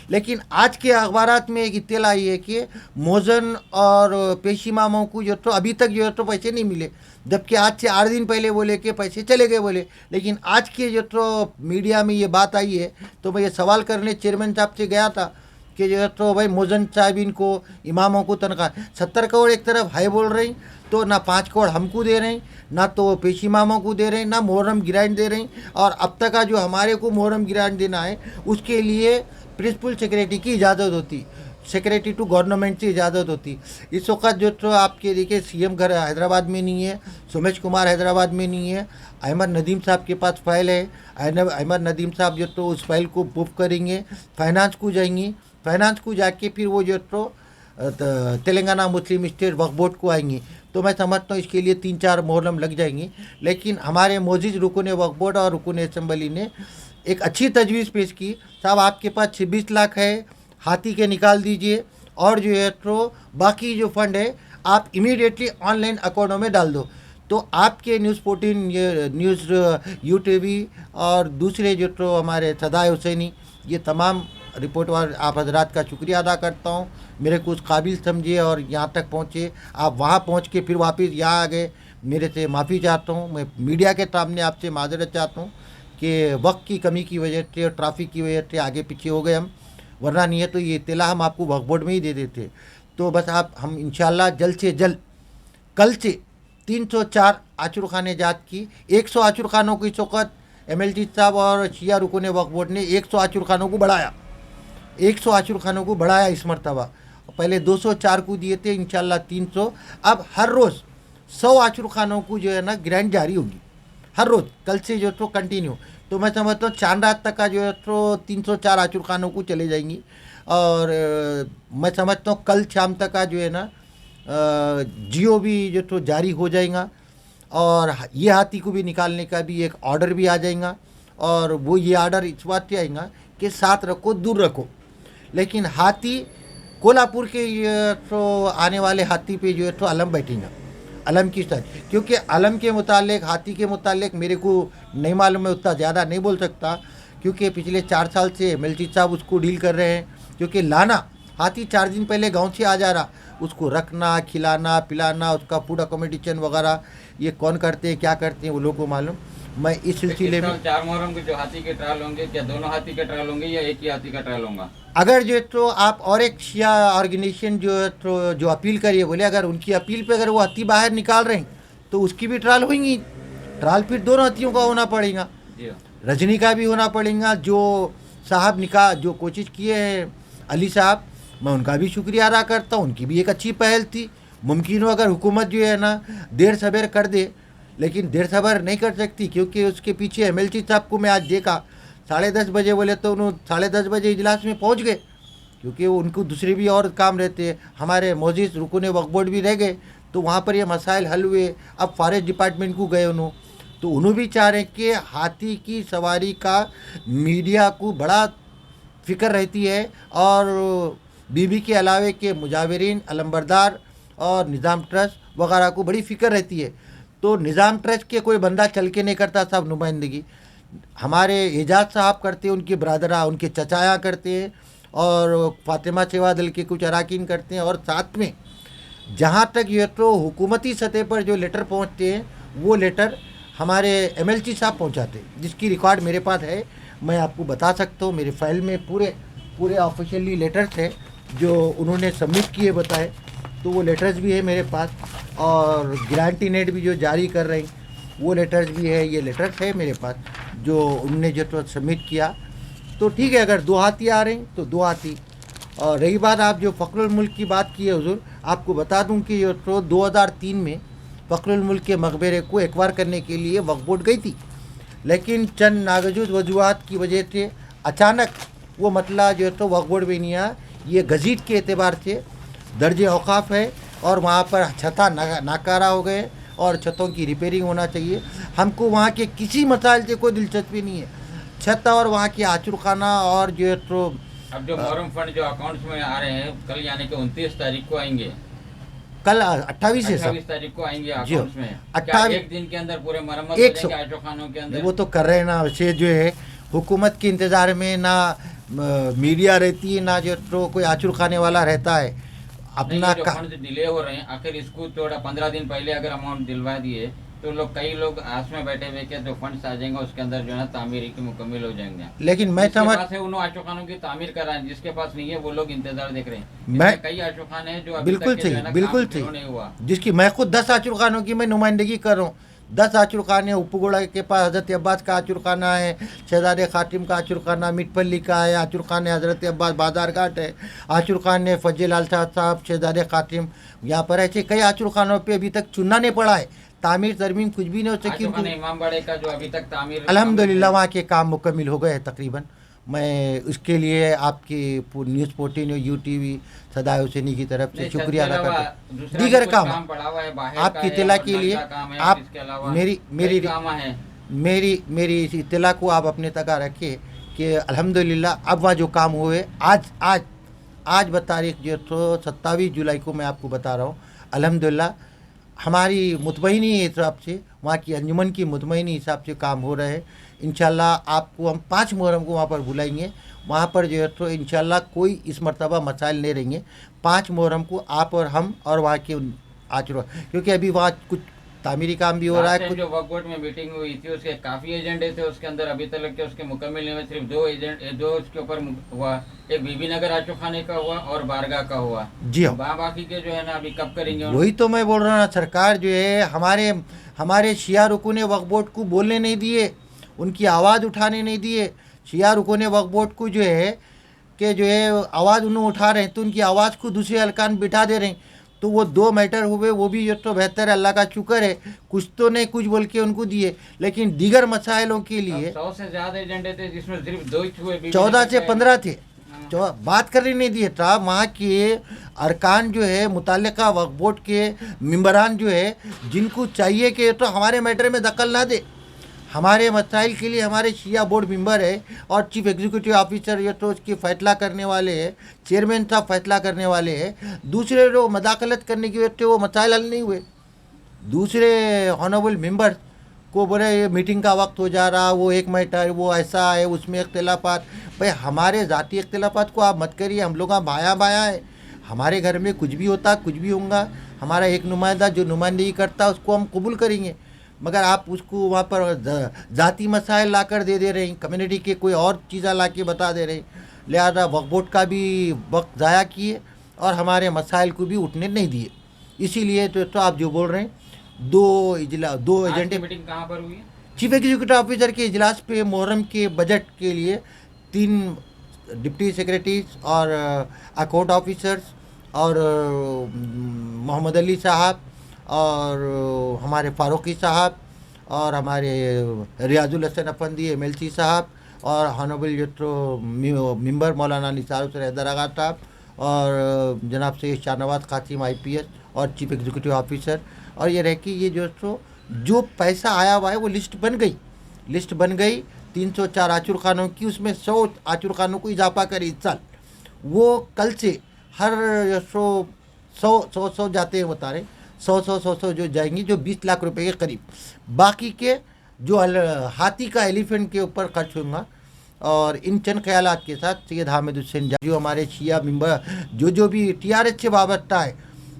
लेकिन आज के अखबारात में एक इत्तला आई है कि मोहजन और पेशी मामों को जो तो अभी तक जो है तो पैसे नहीं मिले, जबकि आज से 8 दिन पहले बोले कि पैसे चले गए बोले। लेकिन आज के जो तो मीडिया में ये बात आई है, तो मैं ये सवाल करने चेयरमैन साहब से गया था कि जो है तो भाई मोहजन साहब इनको इमामों को तनख्वाह 70 करोड़ एक तरफ है बोल रही, तो ना 5 करोड़ हमको दे रहे हैं, ना तो पेशी इमामों को दे रहे हैं, ना मुहर्रम ग्रांट दे रहे हैं। और अब तक का जो हमारे को मुहर्रम ग्रांट देना है उसके लिए प्रिंसिपल सेक्रेटरी की इजाज़त होती, सेक्रेटरी टू गवर्नमेंट से इजाज़त होती। इस वक्त जो तो आपके देखिए सीएम घर हैदराबाद में नहीं है, सोमेश कुमार हैदराबाद में नहीं है, अहमद नदीम साहब के पास फाइल है। अहमद नदीम साहब जो तो उस फाइल को मूव करेंगे, फाइनेंस को जाएंगी, फाइनेंस को जाके फिर वो जो तो Telangana Muslim state Waqf board को आएंगी। तो मैं समझता हूँ इसके लिए 3-4 मुहर्रम लग जाएंगी। लेकिन हमारे मोजिज़ रुकन वक्फ बोर्ड और रुकन असम्बली ने एक अच्छी तजवीज़ पेश की, साहब आपके पास 26 लाख है, हाथी के निकाल दीजिए, और जो है तो बाकी जो फंड है आप इमीडिएटली ऑनलाइन अकाउंटों में डाल दो। तो आपके न्यूज़ 14, न्यूज़ UTV और दूसरे जो तो हमारे सदाए हुसैनी, ये तमाम रिपोर्ट वाले आप हजरात का शुक्रिया अदा करता हूँ, मेरे को उस काबिल समझे और यहाँ तक पहुँचे। आप वहाँ पहुँच के फिर वापस यहाँ आ गए, मेरे से माफ़ी चाहता हूँ। मैं मीडिया के सामने आपसे माजरत चाहता हूँ कि वक्त की कमी की वजह से और ट्रैफिक की वजह से आगे पीछे हो गए हम, वरना नहीं है तो ये इत्तला हम आपको वक्फ बोर्ड में ही दे देते। तो बस हम इंशाल्लाह जल्द से जल्द कल से 304 आचुर खाने जात की 100 आचुर खानों को इस वक्त MLT साहब और शिया रुकन वक्फ बोर्ड ने 100 आचुर खानों को बढ़ाया, 100 आचुर खानों को बढ़ाया इस मरतबा। पहले 204 को दिए थे, इंशाल्लाह 300। अब हर रोज़ 100 आचुर खानों को जो है ना ग्रांट जारी होगी हर रोज़, कल से जो तो कंटिन्यू। तो मैं समझता हूँ चांद रात तक का जो है तो 304 आचुर खानों को चले जाएंगी। और मैं समझता हूँ कल शाम तक का जो है ना जियो भी जो तो जारी हो जाएगा, और ये हाथी को भी निकालने का भी एक ऑर्डर भी आ जाएगा। और वो ये ऑर्डर इस बात से आएगा कि साथ रखो, दूर रखो। लेकिन हाथी कोल्हापुर के तो आने वाले हाथी पे जो है तो अलम बैठेगा, अलम की साथ, क्योंकि अलम के मुतालिक, हाथी के मुतालिक मेरे को नहीं मालूम है, उतना ज़्यादा नहीं बोल सकता, क्योंकि पिछले 4 साल से MLT साहब उसको डील कर रहे हैं। क्योंकि लाना हाथी 4 दिन पहले गांव से आ जा रहा, उसको रखना, खिलाना, पिलाना, उसका फूड अकोमोडेशन वगैरह ये कौन करते हैं, क्या करते हैं, वो लोगों को मालूम। मैं इस सिलसिले में
4 मुहर्रम के जो हाथी के ट्रायल होंगे, क्या दोनों हाथी के ट्रायल होंगे या एक ही हाथी का ट्रायल होगा?
अगर जो तो आप और एक शिया ऑर्गेनाइजेशन जो है तो जो अपील करिए, बोले अगर उनकी अपील पे अगर वो हाथी बाहर निकाल रहे हैं तो उसकी भी ट्रायल होंगी। ट्रायल फिर दोनों हाथियों का होना पड़ेगा, रजनी का भी होना पड़ेगा। जो साहब जो कोशिश किए हैं अली साहब, मैं उनका भी शुक्रिया अदा करता हूँ, उनकी भी एक अच्छी पहल थी। मुमकिन हो अगर हुकूमत जो है ना देर सवेर कर दे, लेकिन देर सवेर नहीं कर सकती, क्योंकि उसके पीछे MLT साहब को मैं आज देखा 10:30 बजे बोले तो उन्होंने 10:30 बजे इजलास में पहुंच गए, क्योंकि उनको दूसरे भी और काम रहते हैं। हमारे मोजिज़ रुकन वक्फ बोर्ड भी रह गए, तो वहाँ पर ये मसाइल हल हुए। अब फॉरेस्ट डिपार्टमेंट को गए उन्होंने, तो उन्होंने भी चाह रहे कि हाथी की सवारी का मीडिया को बड़ा फिक्र रहती है, और बीबी के अलावे के मुजावरीन, अलंबरदार और निज़ाम ट्रस्ट वगैरह को बड़ी फ़िक्र रहती है। तो निज़ाम ट्रस्ट के कोई बंदा चल के नहीं करता साहब नुमाइंदगी, हमारे एजाज साहब करते हैं, उनके ब्रादरा, उनके चचाया करते हैं, और फातिमा सेवा दल के कुछ अरकान करते हैं। और साथ में जहाँ तक ये तो हुकूमती सतह पर जो लेटर पहुँचते हैं, वो लेटर हमारे MLT साहब पहुँचाते हैं, जिसकी रिकॉर्ड मेरे पास है, मैं आपको बता सकता हूँ। मेरे फाइल में पूरे ऑफिशियली लेटर्स है जो उन्होंने सबमिट किए बताए, तो वो लेटर्स भी है मेरे पास। और गारंटी नेट भी जो जारी कर रहे हैं वो लेटर्स भी है, ये लेटर्स है मेरे पास जो उनने जो तो सबमिट किया। तो ठीक है, अगर 2 हाथी आ रहे हैं तो 2 हाथी। और रही बात आप जो फ़ख्रुल मुल्क की बात की है हुजूर, आपको बता दूं कि ये तो 2003 में फ़ख्रुल मुल्क के मकबरे को एक्वायर करने के लिए वक्फ बोर्ड गई थी, लेकिन चंद नागजूद वजूहात की वजह से अचानक वो मतला जो है तो वक्फ बोर्ड में नहीं आया। ये गजीट के एतबार से दर्ज औकाफ है, और वहाँ पर छता नाकारा हो गए, और छतों की रिपेयरिंग होना चाहिए। हमको वहाँ के किसी मसाइल से कोई दिलचस्पी नहीं है। छत और वहाँ की आचुर खाना और जो है तो
अब जो मोहर्रम फंड जो अकाउंट्स में आ रहे हैं कल यानी कि 29 तारीख को आएंगे,
कल 28 है सब
28 तारीख को आएंगे
जी हो।
अकाउंट्स में। क्या
28
एक दिन के अंदर पूरे मरम्मत हो
एक सौ
जाएंगे आटो खानों के अंदर?
वो तो कर रहे हैं ना। वैसे जो है हुकूमत के इंतज़ार में ना मीडिया रहती है, ना जो तो कोई आचुर खाने वाला रहता है
नहीं,
अपना
ये जो फंड डिले हो रहे हैं आखिर इसको थोड़ा 15 दिन पहले अगर अमाउंट दिलवा दिए तो कई लोग आस में बैठे हुए कि जो फंड्स आ जाएंगे उसके अंदर जो है ना तामीर की मुकम्मल हो जाएंगे।
लेकिन मैं
जिसके
समझ
पास है उन्होंने आटो खानों की तामीर करा है, जिसके पास नहीं है वो लोग इंतजार देख रहे हैं।
मैं
इसमें कई आटो खाने हैं जो अभी
बिल्कुल
तक के जो है
सही
ना
बिल्कुल
काम शुरू नहीं
सही
हुआ।
जिसकी मैं खुद 10 आचुर खानों की मैं नुमाइंदगी कर रहा हूँ। 10 आचुर खाने उपगोड़ा के पास हज़रत अब्बास का आचुर खाना है, शहजादे खातिम का आचुर खाना मिटपल्ली का है, आचुर खाने हज़रत अब्बास बाजार घाट है, आचुर खाने फजल लाल साहब शहजादे खातिम यहाँ पर ऐसे कई आचुर खानों पे अभी तक चुनना नहीं पड़ा है। तामीर तरमीम कुछ भी नहीं हो सकी।
आटो खाने इमाम बाड़े का जो अभी तक तामीर
अल्हम्दुलिल्लाह वहाँ के काम मुकम्मल हो गए हैं तकरीबन। मैं उसके लिए आपकी न्यूज़ 14 और UTV सदाए हुसैनी की तरफ से
नहीं,
शुक्रिया अदा
इसके अलावा
करता हूँ।
दूसरा भी
दीगर
कुछ
काम
पड़ा हुआ है बाहर
आपकी
का है
इत्तला
या
के लिए
का काम है,
आप
इसके अलावा
मेरी
कई काम है।
मेरी इस इत्तला को आप अपने तक रखिए कि अल्हम्दुलिल्लाह अब वहाँ जो काम हुए आज बतारीख जो तो 27 जुलाई को मैं आपको बता रहा हूँ। अल्हम्दुलिल्लाह हमारी मुतमईनी हिसाब से वहाँ की अंजुमन की मुतमईनी हिसाब से काम हो रहे हैं। इंशाल्लाह आपको हम 5 मुहर्रम को वहाँ पर बुलाएंगे। वहाँ पर जो है तो इंशाल्लाह कोई इस मरतबा मसाइल नहीं रहेंगे। 5 मुहर्रम को आप और हम और वहाँ के आचुर, क्योंकि अभी वहाँ कुछ तामीरी काम भी हो रहा है। कुछ
जो वक्फ बोर्ड में मीटिंग हुई थी उसके काफी एजेंडे थे, उसके अंदर अभी तक के उसके मुकम्मल नहीं हुए। सिर्फ दो उसके ऊपर हुआ, एक बीबी नगर आचो खाने का हुआ और बारगाह का हुआ।
जी हाँ,
बाकी के जो है ना अभी कब करेंगे?
वही तो मैं बोल रहा हूँ। सरकार जो है हमारे शिया रुकू ने वक्फ बोर्ड को बोलने नहीं दिए, उनकी आवाज़ उठाने नहीं दिए। शिया रुकू ने वक्फ बोर्ड को जो है कि जो है आवाज़ उन्होंने उठा रहे हैं तो उनकी आवाज़ को दूसरे हलकान बिठा दे रहे हैं। तो वो 2 मैटर हुए, वो भी जो तो बेहतर है, अल्लाह का शुक्र है कुछ तो नहीं कुछ बोल के उनको दिए। लेकिन दीगर मसाइलों के लिए
100 से ज्यादा एजेंडे थे जिसमें सिर्फ 2 ही हुए।
14 से 15 थे, बात करने नहीं दिए था। वहाँ के अरकान जो है मुताल्लिका वक्फ बोर्ड के मेंबरान जो है जिनको चाहिए कि तो हमारे मैटर में दखल ना दे, हमारे मसाइल के लिए हमारे शिया बोर्ड मेंबर है और चीफ एग्जीक्यूटिव ऑफिसर ये तो उसकी फैसला करने वाले हैं, चेयरमैन साहब फैसला करने वाले हैं। दूसरे जो मदाखलत करने की वजह से वो मसाइल हल नहीं हुए। दूसरे ऑनरेबल मेंबर को बोले ये मीटिंग का वक्त हो जा रहा, वो एक मैटर वो ऐसा है उसमें इख्तिलाफात। भाई हमारे ज़ाती इख्तिलाफात को आप मत करिए, हम लोग भाया है। हमारे घर में कुछ भी होता कुछ भी होगा, हमारा एक नुमाइंदा जो नुमाइंदगी करता है उसको हम कबूल करेंगे। मगर आप उसको वहाँ पर ज़ाती मसाइल ला कर दे रहे हैं, कम्युनिटी के कोई और चीज़ें ला के बता दे रहे हैं। लिहाजा वक्फ बोर्ड का भी वक्त ज़ाया किए और हमारे मसाइल को भी उठने नहीं दिए। इसीलिए तो आप जो बोल रहे हैं दो एजेंडे।
मीटिंग कहाँ पर हुई है?
चीफ एग्जीक्यूटिव ऑफिसर के इजलास पे मुहर्रम के बजट के लिए 3 डिप्टी सेक्रेटरीज और अकाउंट ऑफिसर्स और मोहम्मद अली साहब और हमारे फारूकी साहब और हमारे रियाजुल हसन अफंदी MLC साहब और हॉनरेबल जो तो मेंबर मौलाना निसार हुसैन हैदर आगा साहब और जनाब से शाहनवाज कासिम IPS और चीफ एग्जीक्यूटिव ऑफिसर। और ये रह कि ये जो पैसा आया हुआ है वो लिस्ट बन गई 304 आचुर खानों की, उसमें 100 आचुर खानों को इजाफा करी इस साल। वो कल से हर 100 जाते हैं बता रहे, 100 जो जाएंगी जो 20 लाख रुपए के करीब। बाकी के जो हाथी का एलिफेंट के ऊपर खर्च होगा। और इन चंद ख्यालात के साथ सैयद हामिद हुसैन जो हमारे शिया मेंबर जो भी TRS से वाबस्ता है,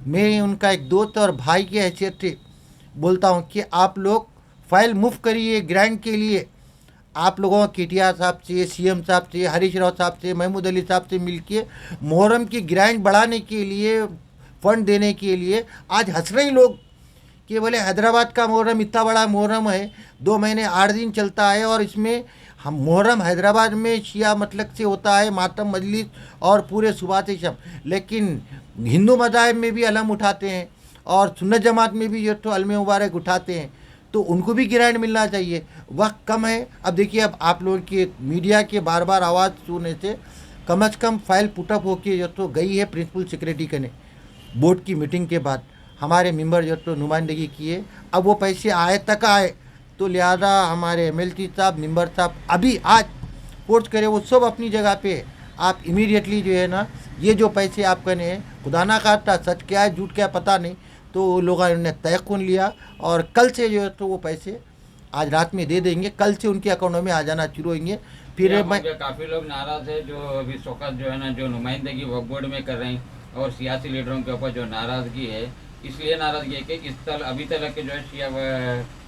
मैं उनका एक दोस्त और भाई की हैसियत से बोलता हूँ कि आप लोग फाइल मुफ्त करिए ग्रांट के लिए। आप लोगों को KTR साहब से, CM साहब से, हरीश राव साहब से, महमूद अली साहब से मिलके मुहर्रम की ग्रांट बढ़ाने के लिए, फंड देने के लिए आज हंस रहे लोग कि बोले हैदराबाद का मुहर्रम इतना बड़ा मुहर्रम है, 2 महीने 8 दिन चलता है और इसमें हम मुहर्रम हैदराबाद में शिया मतलब से होता है, मातम मजलिस और पूरे सुबह से शब। लेकिन हिंदू मज़ाहिब में भी अलम उठाते हैं और सुन्नत जमात में भी जो तो अलम मुबारक उठाते हैं, तो उनको भी ग्रांट मिलना चाहिए। वक्त कम है। अब देखिए, अब आप लोगों के मीडिया के बार बार आवाज़ सुनने से कम से कम फाइल पुटअप होके जो तो गई है प्रिंसिपल सेक्रेटरी कने बोर्ड की मीटिंग के बाद। हमारे मेंबर जो तो नुमाइंदगी किए। अब वो पैसे आए तक आए, तो लिहाजा हमारे एमएलसी साहब, मेंबर साहब अभी आज फोर्स करे वो सब अपनी जगह पे है। आप इमीडिएटली जो है ना, ये जो पैसे आप कहने हैं, खुदा ना खाता सच क्या है झूठ क्या है पता नहीं, तो वो लोगों ने तयक़ुन लिया और कल से जो है तो वो पैसे आज रात में दे देंगे, कल से उनके अकाउंटों में आ जाना शुरू होंगे। फिर मैं
काफी लोग नाराज है जो अभी इस वक्त जो है ना जो नुमाइंदगी वक्फ बोर्ड में कर रहे हैं और सियासी लीडरों के ऊपर जो नाराजगी है, इसलिए नाराजगी है कि इस साल अभी तक के जो है शिया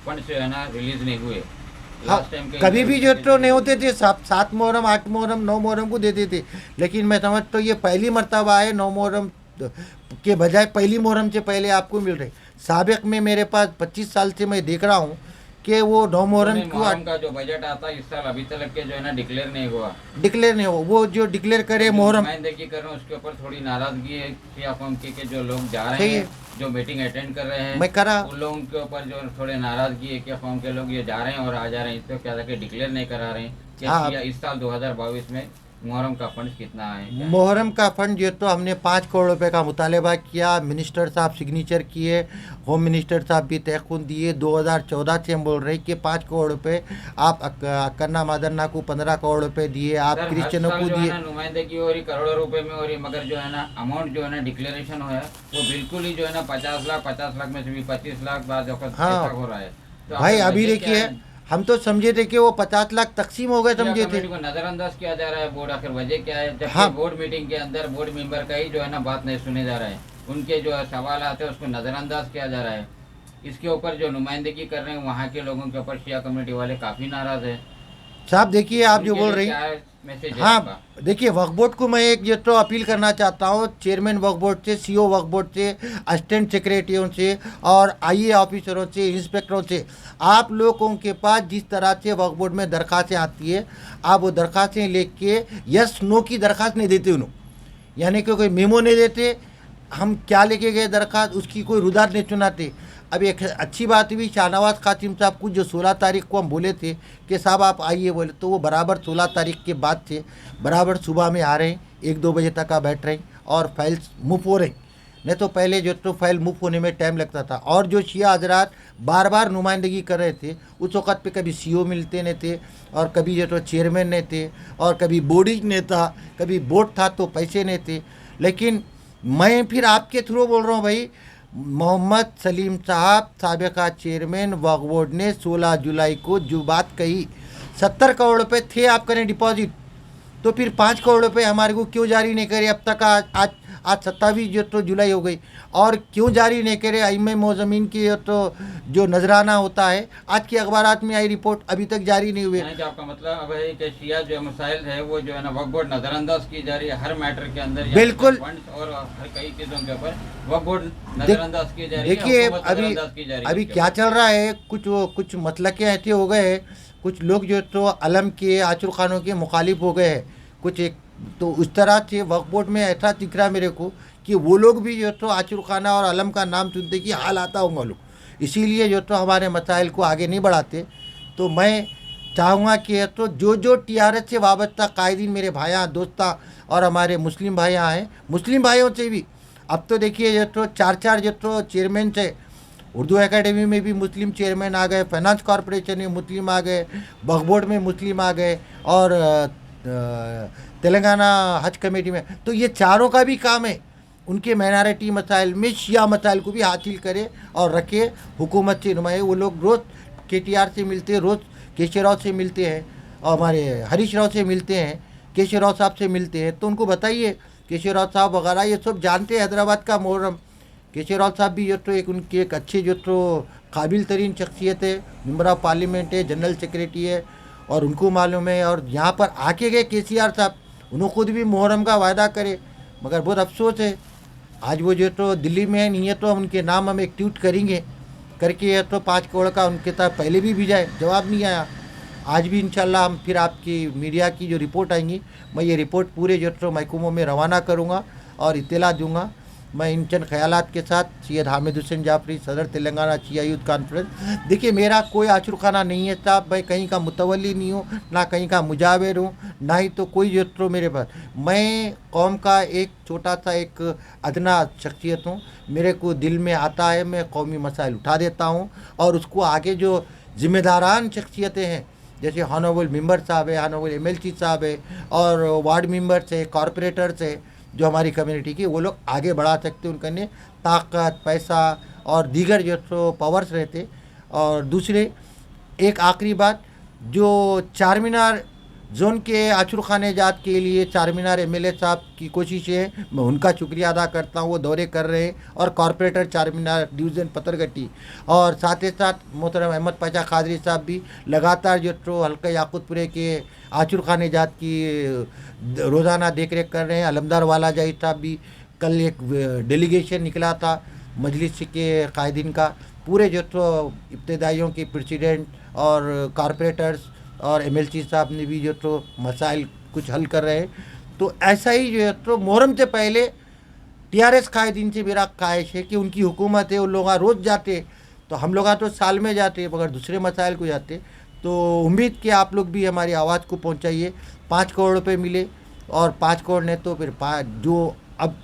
फंड जो है ना रिलीज नहीं हुए।
हाँ,
लास्ट टाइम
कभी भी जो तो नहीं होते थे, 7 मुहर्रम 8 मुहर्रम 9 मुहर्रम को देते थे, लेकिन मैं समझ तो ये पहली मर्तबा है 9 मुहर्रम के बजाय पहली मुहर्रम से पहले आपको मिल रहे। साबिक में मेरे पास 25 साल से मैं देख रहा हूँ कि वो 9 मुहर्रम को
का जो बजट आता है इस साल अभी तक के जो है ना डिक्लेयर नहीं हुआ,
डिक्लेयर नहीं हो, वो जो डिक्लेयर करे मुहर्रम
नुमाइंदगी कर रहे हैं उसके ऊपर थोड़ी नाराजगी है शिया कौम के जो लोग जा रहे हैं, जो मीटिंग अटेंड कर रहे हैं,
मैं करा
उन लोगों के ऊपर जो थोड़े नाराजगी है कि कौम के लोग ये जा रहे हैं और आ जा रहे हैं, इसको क्या था कि डिक्लेयर नहीं करा रहे हैं कि
हाँ,
इस साल 2022 में मुहर्रम का फंड कितना है।
मुहर्रम का फंड जो तो हमने 5 करोड़ रुपए का मुतालबा किया, मिनिस्टर साहब सिग्नेचर किए, होम मिनिस्टर साहब भी तयक़ुन दिए। 2014 से हम बोल रहे हैं कि 5 करोड़ रुपए आप कन्ना मादन्ना को 15 करोड़ रुपए दिए, आप क्रिश्चियनों को दिए।
नुमाइंदगी हो रही करोड़ों रुपए में हो रही, मगर जो है ना अमाउंट जो है ना डिक्लेरेशन हो है वो बिल्कुल ही जो है ना 50 लाख में से भी 25 लाख बाद
हाँ
हो रहा है। तो
भाई अभी देखिए, हम तो समझे थे कि वो 50 लाख तकसीम हो गए, समझे थे।
को नजरअंदाज किया जा रहा है बोर्ड, आखिर वजह क्या है? जबकि
हाँ,
बोर्ड मीटिंग के अंदर बोर्ड मेंबर का ही जो है ना बात नहीं सुने जा रहा है, उनके जो सवाल आते हैं उसको नजरअंदाज किया जा रहा है। इसके ऊपर जो नुमाइंदगी कर रहे हैं वहाँ के लोगों के ऊपर शिया कम्युनिटी वाले काफी नाराज है।
साहब देखिए, आप जो बोल रही, हाँ देखिए, वक्फ बोर्ड को मैं एक जो तो अपील करना चाहता हूँ, चेयरमैन वक्फ बोर्ड से, सीओ वक्फ बोर्ड से, असिस्टेंट सेक्रेटरियों से और आईए ऑफिसरों से, इंस्पेक्टरों से, आप लोगों के पास जिस तरह से वक्फ बोर्ड में दरख्वास्तें आती है, आप वो दरख्वास्तें लेके यस नो की दरख्वास्त नहीं देते उन्होंने, यानी कि कोई मेमो नहीं देते, हम क्या लेके गए दरख्वास्त उसकी कोई रुदात नहीं सुनाते। अब एक अच्छी बात हुई, शाहनवाज कासिम साहब को जो 16 तारीख को हम बोले थे कि साहब आप आइए बोले, तो वो बराबर 16 तारीख के बाद से बराबर सुबह में आ रहे हैं, 1-2 बजे तक आ बैठ रहे हैं और फाइल्स मूव हो रही। नहीं तो पहले जो तो फाइल मूव होने में टाइम लगता था, और जो शिया हजरात बार बार नुमाइंदगी कर रहे थे उस वक़्त पे कभी सीओ मिलते नहीं थे और कभी जो तो चेयरमैन नहीं थे और कभी बोर्डिंग नहीं था, कभी बोर्ड था तो पैसे नहीं थे। लेकिन मैं फिर आपके थ्रू बोल रहा हूँ भाई, मोहम्मद सलीम साहब साबिका चेयरमैन वक्फ बोर्ड ने 16 जुलाई को जो बात कही, 70 करोड़ रुपए थे आप करें डिपॉजिट, तो फिर 5 करोड़ रुपए हमारे को क्यों जारी नहीं करे अब तक? आज 27 जो तो जुलाई हो गई, और क्यों जारी नहीं करे? आइम मौजमीन की तो जो नजराना होता है, आज के अखबारात में आई रिपोर्ट अभी तक जारी नहीं हुए।
आपका मतलब अब है कि शिया जो मसाइल है वो जो है ना वक्फ बोर्ड नजरअंदाज की जा रही है हर मैटर के अंदर,
बिल्कुल,
और हर कई चीजों के ऊपर वक्फ बोर्ड नजरअंदाज की जा रही है।
देखिए अभी क्या चल रहा है, कुछ मतलके ऐसे हो गए हैं, कुछ लोग जो तो अलम के आचुर खानों के मुखालिफ हो गए हैं, कुछ एक तो उस तरह से वक्फ बोर्ड में ऐसा दिख रहा है मेरे को कि वो लोग भी जो तो आचुर खाना और अलम का नाम सुनते कि हाल आता होगा लोग, इसीलिए जो तो हमारे मसाइल को आगे नहीं बढ़ाते। तो मैं चाहूँगा कि तो जो टीआरएस से वाबस्ता कायदीन मेरे भाइयाँ दोस्ता और हमारे मुस्लिम भाइयाँ हैं, मुस्लिम भाइयों से भी अब तो देखिए जो तो 4 जो तो चेयरमैन थे, उर्दू एकेडमी में भी मुस्लिम चेयरमैन आ गए, फाइनेंस कॉरपोरेशन में मुस्लिम आ गए, वक्फ बोर्ड में मुस्लिम आ गए, और तेलंगाना हज कमेटी में, तो ये चारों का भी काम है उनके माइनॉरिटी मसाइल में शिया मसाइल को भी हासिल करे और रखे, हुकूमत से नुमाइंदे। वो लोग रोज़ केटीआर से मिलते हैं, रोज़ केशव राव से मिलते हैं और हमारे हरीश राव से मिलते हैं, केशव राव साहब से मिलते हैं, तो उनको बताइए, केशव राव साहब वगैरह ये सब जानते हैं हैदराबाद का मुहर्रम। केशव राव साहब भी जो तो एक उनकी एक अच्छे जो तो काबिल तरीन शख्सियत है, मेंबर ऑफ पार्लियामेंट है, जनरल सेक्रेटरी है, और उनको मालूम है। और यहाँ पर आके गए केसीआर साहब, उन्होंने खुद भी मुहर्रम का वायदा करे, मगर बहुत अफसोस है आज वो जो तो दिल्ली में है, नहीं है तो हम उनके नाम हम एक ट्वीट करेंगे करके तो 5 करोड़ का उनके साथ पहले भी भेजा है, जवाब नहीं आया। आज भी इंशाल्लाह हम फिर आपकी मीडिया की जो रिपोर्ट आएंगी, मैं ये रिपोर्ट पूरे जो तो महकूमों में रवाना करूँगा और इत्तला दूँगा मैं इन चंद ख्यालात के साथ सैयद हामिद हुसैन जाफरी, सदर तेलंगाना शिया यूथ कॉन्फ्रेंस। देखिए, मेरा कोई आचुरखाना नहीं है साहब, मैं कहीं का मुतवल्ली नहीं हूँ, ना कहीं का मुजाविर हूँ, ना ही तो कोई जो मेरे पास। मैं कौम का एक छोटा सा एक अदना शख्सियत हूँ। मेरे को दिल में आता है, मैं कौमी मसाइल उठा देता हूँ और उसको आगे जो ज़िम्मेदारान शख्सियतें हैं, जैसे हॉनरेबल मेंबर साहब है, हॉनरेबल एमएलसी साहब है, और वार्ड मेंबर्स है, कॉरपोरेटर्स है, जो हमारी कम्युनिटी की, वो लोग आगे बढ़ा सकते, उनके लिए ताकत, पैसा और दीगर जो पावर्स रहते। और दूसरे, एक आखिरी बात, जो चार मीनार जोन के आचुर खाने जात के लिए चार मीनार एमएलए साहब की कोशिश है, मैं उनका शुक्रिया अदा करता हूँ, वो दौरे कर रहे हैं, और कॉरपोरेटर चार मीनार डिवीज़न पत्थरगट्टी, और साथ ही साथ मोहतरम अहमद पाशा खादरी साहब भी लगातार जो हल्का याकूतपुरे के आचुर खाने जात की रोज़ाना देख रेख कर रहे हैं। अलमदार वाला जाहिद साहब भी, कल एक डेलीगेशन निकला था मजलिस के कायदीन का, पूरे जो इब्तदाइयों के प्रेसिडेंट और कॉरपोरेटर्स और एमएलसी साहब ने भी जो मसाइल कुछ हल कर रहे हैं। तो ऐसा ही जो मुहर्रम से पहले टीआरएस कायदीन से मेरा ख्वाहिश है कि उनकी हुकूमत है, उन लोग रोज़ जाते, तो हम लोग तो साल में जाते मगर दूसरे मसाइल को जाते। तो उम्मीद कि आप लोग भी हमारी आवाज़ को पहुंचाइए। 5 करोड़ रुपए मिले, और 5 करोड़ ने तो फिर जो अब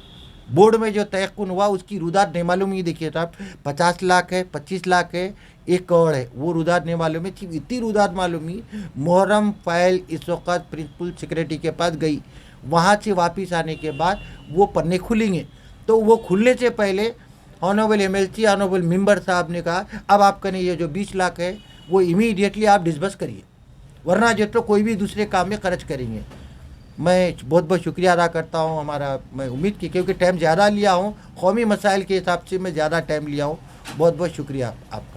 बोर्ड में जो तयक्कुन हुआ उसकी रुदात नहीं मालूम। ही देखिए साहब, 50 लाख है, 25 लाख है, 1 करोड़ है, वो रुदात नहीं मालूम है। सिर्फ इतनी रुदात मालूम ही, मुहर्रम फाइल इस वक्त प्रिंसिपल सेक्रेटरी के पास गई, वहाँ से वापस आने के बाद वो पन्ने खुलेंगे। तो वो खुलने से पहले ऑनरेबल एमएलसी, ऑनरेबल मेंबर साहब ने कहा अब आपका नहीं, ये जो 20 लाख है वो इमीडिएटली आप डिस्बर्स करिए, वरना जो कोई भी दूसरे काम में खर्च करेंगे। मैं बहुत बहुत शुक्रिया अदा करता हूँ हमारा, मैं उम्मीद की, क्योंकि टाइम ज़्यादा लिया हूँ, कौमी मसाइल के हिसाब से मैं ज़्यादा टाइम लिया हूँ। बहुत बहुत शुक्रिया आपका।